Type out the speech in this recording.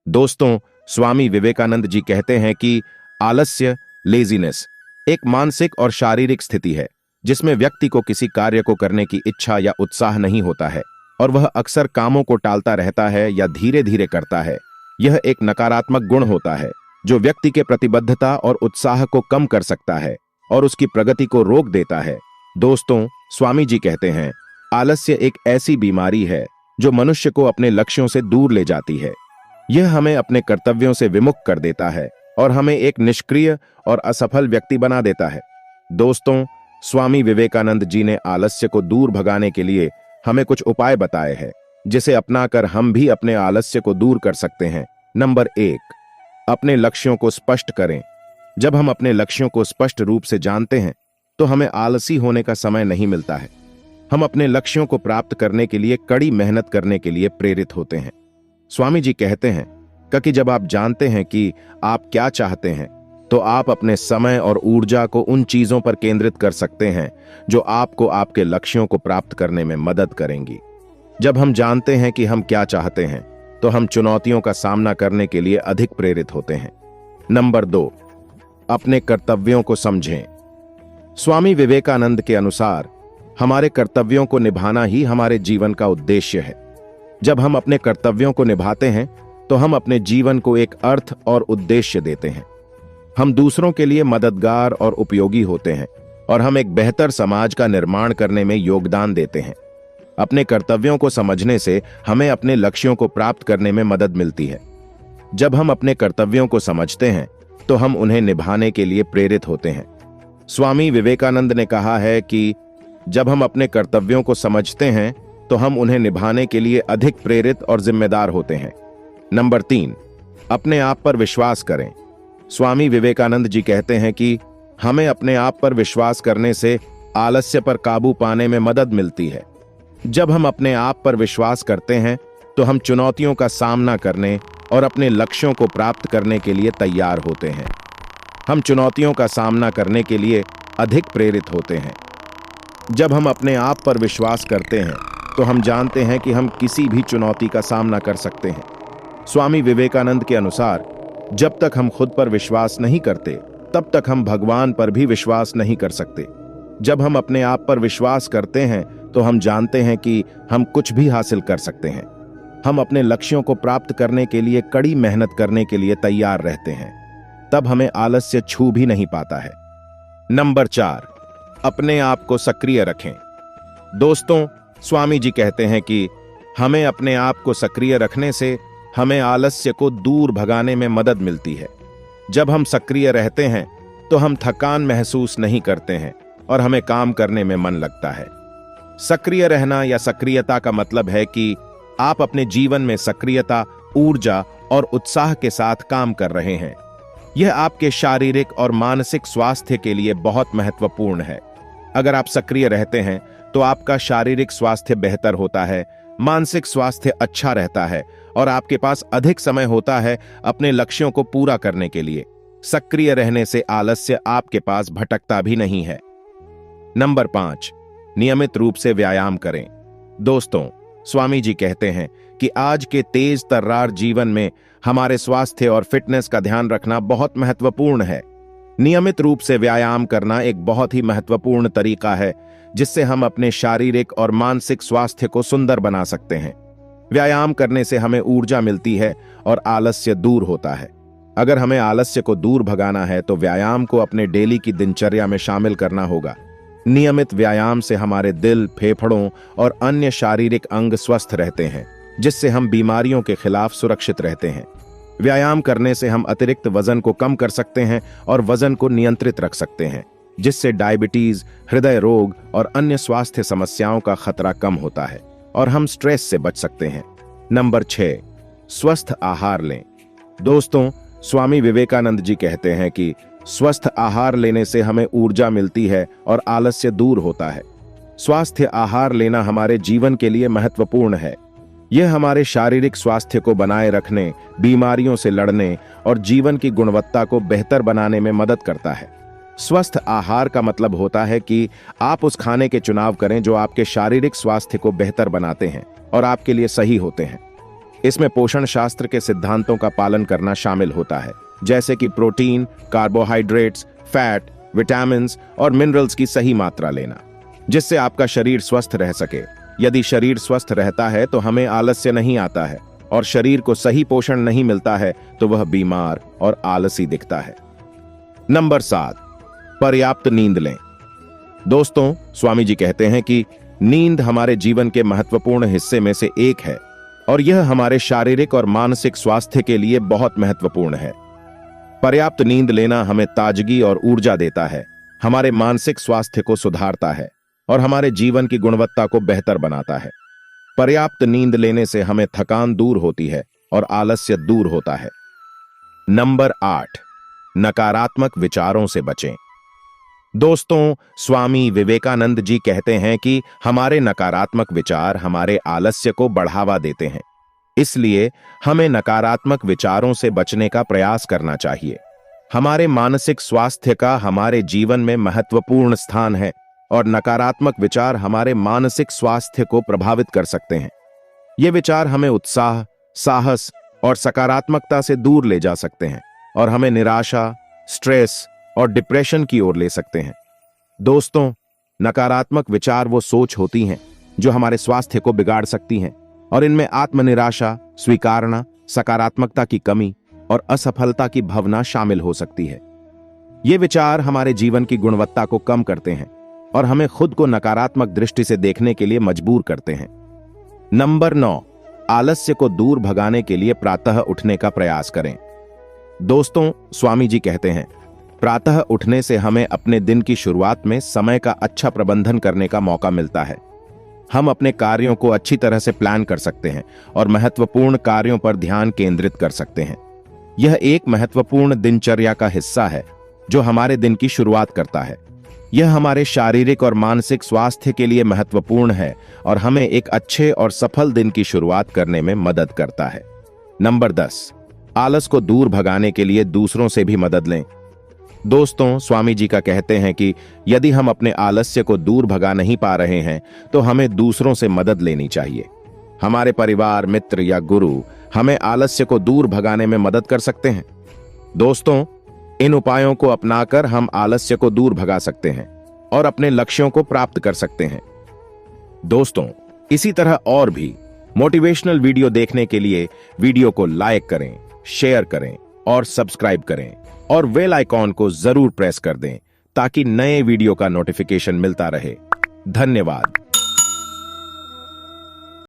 दोस्तों, स्वामी विवेकानंद जी कहते हैं कि आलस्य, लेजीनेस, एक मानसिक और शारीरिक स्थिति है जिसमें व्यक्ति को किसी कार्य को करने की इच्छा या उत्साह नहीं होता है और वह अक्सर कामों को टालता रहता है या धीरे धीरे करता है। यह एक नकारात्मक गुण होता है जो व्यक्ति के प्रतिबद्धता और उत्साह को कम कर सकता है और उसकी प्रगति को रोक देता है। दोस्तों, स्वामी जी कहते हैं, आलस्य एक ऐसी बीमारी है जो मनुष्य को अपने लक्ष्यों से दूर ले जाती है। यह हमें अपने कर्तव्यों से विमुख कर देता है और हमें एक निष्क्रिय और असफल व्यक्ति बना देता है। दोस्तों, स्वामी विवेकानंद जी ने आलस्य को दूर भगाने के लिए हमें कुछ उपाय बताए हैं जिसे अपनाकर हम भी अपने आलस्य को दूर कर सकते हैं। नंबर 1, अपने लक्ष्यों को स्पष्ट करें। जब हम अपने लक्ष्यों को स्पष्ट रूप से जानते हैं तो हमें आलसी होने का समय नहीं मिलता है। हम अपने लक्ष्यों को प्राप्त करने के लिए कड़ी मेहनत करने के लिए प्रेरित होते हैं। स्वामी जी कहते हैं कि जब आप जानते हैं कि आप क्या चाहते हैं तो आप अपने समय और ऊर्जा को उन चीजों पर केंद्रित कर सकते हैं जो आपको आपके लक्ष्यों को प्राप्त करने में मदद करेंगी। जब हम जानते हैं कि हम क्या चाहते हैं तो हम चुनौतियों का सामना करने के लिए अधिक प्रेरित होते हैं। नंबर 2, अपने कर्तव्यों को समझें। स्वामी विवेकानंद के अनुसार हमारे कर्तव्यों को निभाना ही हमारे जीवन का उद्देश्य है। जब हम अपने कर्तव्यों को निभाते हैं तो हम अपने जीवन को एक अर्थ और उद्देश्य देते हैं। हम दूसरों के लिए मददगार और उपयोगी होते हैं और हम एक बेहतर समाज का निर्माण करने में योगदान देते हैं। अपने कर्तव्यों को समझने से हमें अपने लक्ष्यों को प्राप्त करने में मदद मिलती है। जब हम अपने कर्तव्यों को समझते हैं तो हम उन्हें निभाने के लिए प्रेरित होते हैं। स्वामी विवेकानंद ने कहा है कि जब हम अपने कर्तव्यों को समझते हैं तो हम उन्हें निभाने के लिए अधिक प्रेरित और जिम्मेदार होते हैं। नंबर 3, अपने आप पर विश्वास करें। स्वामी विवेकानंद जी कहते हैं कि हमें अपने आप पर विश्वास करने से आलस्य पर काबू पाने में मदद मिलती है। जब हम अपने आप पर विश्वास करते हैं तो हम चुनौतियों का सामना करने और अपने लक्ष्यों को प्राप्त करने के लिए तैयार होते हैं। हम चुनौतियों का सामना करने के लिए अधिक प्रेरित होते हैं। जब हम अपने आप पर विश्वास करते हैं तो हम जानते हैं कि हम किसी भी चुनौती का सामना कर सकते हैं। स्वामी विवेकानंद के अनुसार जब तक हम खुद पर विश्वास नहीं करते तब तक हम भगवान पर भी विश्वास नहीं कर सकते। जब हम अपने आप पर विश्वास करते हैं तो हम जानते हैं कि हम कुछ भी हासिल कर सकते हैं। हम अपने लक्ष्यों को प्राप्त करने के लिए कड़ी मेहनत करने के लिए तैयार रहते हैं। तब हमें आलस्य छू भी नहीं पाता है। नंबर 4, अपने आप को सक्रिय रखें। दोस्तों, स्वामी जी कहते हैं कि हमें अपने आप को सक्रिय रखने से हमें आलस्य को दूर भगाने में मदद मिलती है। जब हम सक्रिय रहते हैं तो हम थकान महसूस नहीं करते हैं और हमें काम करने में मन लगता है। सक्रिय रहना या सक्रियता का मतलब है कि आप अपने जीवन में सक्रियता, ऊर्जा और उत्साह के साथ काम कर रहे हैं। यह आपके शारीरिक और मानसिक स्वास्थ्य के लिए बहुत महत्वपूर्ण है। अगर आप सक्रिय रहते हैं तो आपका शारीरिक स्वास्थ्य बेहतर होता है, मानसिक स्वास्थ्य अच्छा रहता है और आपके पास अधिक समय होता है अपने लक्ष्यों को पूरा करने के लिए। सक्रिय रहने से आलस्य आपके पास भटकता भी नहीं है। नंबर 5, नियमित रूप से व्यायाम करें। दोस्तों, स्वामी जी कहते हैं कि आज के तेज तर्रार जीवन में हमारे स्वास्थ्य और फिटनेस का ध्यान रखना बहुत महत्वपूर्ण है। नियमित रूप से व्यायाम करना एक बहुत ही महत्वपूर्ण तरीका है जिससे हम अपने शारीरिक और मानसिक स्वास्थ्य को सुंदर बना सकते हैं। व्यायाम करने से हमें ऊर्जा मिलती है और आलस्य दूर होता है। अगर हमें आलस्य को दूर भगाना है तो व्यायाम को अपने डेली की दिनचर्या में शामिल करना होगा। नियमित व्यायाम से हमारे दिल, फेफड़ों और अन्य शारीरिक अंग स्वस्थ रहते हैं जिससे हम बीमारियों के खिलाफ सुरक्षित रहते हैं। व्यायाम करने से हम अतिरिक्त वजन को कम कर सकते हैं और वजन को नियंत्रित रख सकते हैं जिससे डायबिटीज, हृदय रोग और अन्य स्वास्थ्य समस्याओं का खतरा कम होता है और हम स्ट्रेस से बच सकते हैं। नंबर 6, स्वस्थ आहार लें। दोस्तों, स्वामी विवेकानंद जी कहते हैं कि स्वस्थ आहार लेने से हमें ऊर्जा मिलती है और आलस्य दूर होता है। स्वास्थ्य आहार लेना हमारे जीवन के लिए महत्वपूर्ण है। यह हमारे शारीरिक स्वास्थ्य को बनाए रखने, बीमारियों से लड़ने और जीवन की गुणवत्ता को बेहतर बनाने में मदद करता है। स्वस्थ आहार का मतलब होता है कि आप उस खाने के चुनाव करें जो आपके शारीरिक स्वास्थ्य को बेहतर बनाते हैं और आपके लिए सही होते हैं। इसमें पोषण शास्त्र के सिद्धांतों का पालन करना शामिल होता है, जैसे कि प्रोटीन, कार्बोहाइड्रेट्स, फैट, विटामिन्स और मिनरल्स की सही मात्रा लेना, जिससे आपका शरीर स्वस्थ रह सके। यदि शरीर स्वस्थ रहता है तो हमें आलस्य नहीं आता है, और शरीर को सही पोषण नहीं मिलता है तो वह बीमार और आलसी दिखता है। नंबर 7, पर्याप्त नींद लें। दोस्तों, स्वामी जी कहते हैं कि नींद हमारे जीवन के महत्वपूर्ण हिस्से में से एक है, और यह हमारे शारीरिक और मानसिक स्वास्थ्य के लिए बहुत महत्वपूर्ण है। पर्याप्त नींद लेना हमें ताजगी और ऊर्जा देता है, हमारे मानसिक स्वास्थ्य को सुधारता है और हमारे जीवन की गुणवत्ता को बेहतर बनाता है। पर्याप्त नींद लेने से हमें थकान दूर होती है और आलस्य दूर होता है। नंबर 8, नकारात्मक विचारों से बचें। दोस्तों, स्वामी विवेकानंद जी कहते हैं कि हमारे नकारात्मक विचार हमारे आलस्य को बढ़ावा देते हैं, इसलिए हमें नकारात्मक विचारों से बचने का प्रयास करना चाहिए। हमारे मानसिक स्वास्थ्य का हमारे जीवन में महत्वपूर्ण स्थान है, और नकारात्मक विचार हमारे मानसिक स्वास्थ्य को प्रभावित कर सकते हैं। ये विचार हमें उत्साह, साहस और सकारात्मकता से दूर ले जा सकते हैं और हमें निराशा, स्ट्रेस और डिप्रेशन की ओर ले सकते हैं। दोस्तों, नकारात्मक विचार वो सोच होती हैं जो हमारे स्वास्थ्य को बिगाड़ सकती हैं, और इनमें आत्मनिराशा, स्वीकारना, सकारात्मकता की कमी और असफलता की भावना शामिल हो सकती है। ये विचार हमारे जीवन की गुणवत्ता को कम करते हैं और हमें खुद को नकारात्मक दृष्टि से देखने के लिए मजबूर करते हैं। नंबर 9, आलस्य को दूर भगाने के लिए प्रातः उठने का प्रयास करें। दोस्तों, स्वामी जी कहते हैं, प्रातः उठने से हमें अपने दिन की शुरुआत में समय का अच्छा प्रबंधन करने का मौका मिलता है। हम अपने कार्यों को अच्छी तरह से प्लान कर सकते हैं और महत्वपूर्ण कार्यों पर ध्यान केंद्रित कर सकते हैं। यह एक महत्वपूर्ण दिनचर्या का हिस्सा है जो हमारे दिन की शुरुआत करता है। यह हमारे शारीरिक और मानसिक स्वास्थ्य के लिए महत्वपूर्ण है और हमें एक अच्छे और सफल दिन की शुरुआत करने में मदद करता है। नंबर 10, आलस को दूर भगाने के लिए दूसरों से भी मदद लें। दोस्तों, स्वामी जी का कहते हैं कि यदि हम अपने आलस्य को दूर भगा नहीं पा रहे हैं तो हमें दूसरों से मदद लेनी चाहिए। हमारे परिवार, मित्र या गुरु हमें आलस्य को दूर भगाने में मदद कर सकते हैं। दोस्तों, इन उपायों को अपनाकर हम आलस्य को दूर भगा सकते हैं और अपने लक्ष्यों को प्राप्त कर सकते हैं। दोस्तों, इसी तरह और भी मोटिवेशनल वीडियो देखने के लिए वीडियो को लाइक करें, शेयर करें और सब्सक्राइब करें, और बेल आइकॉन को जरूर प्रेस कर दें ताकि नए वीडियो का नोटिफिकेशन मिलता रहे। धन्यवाद।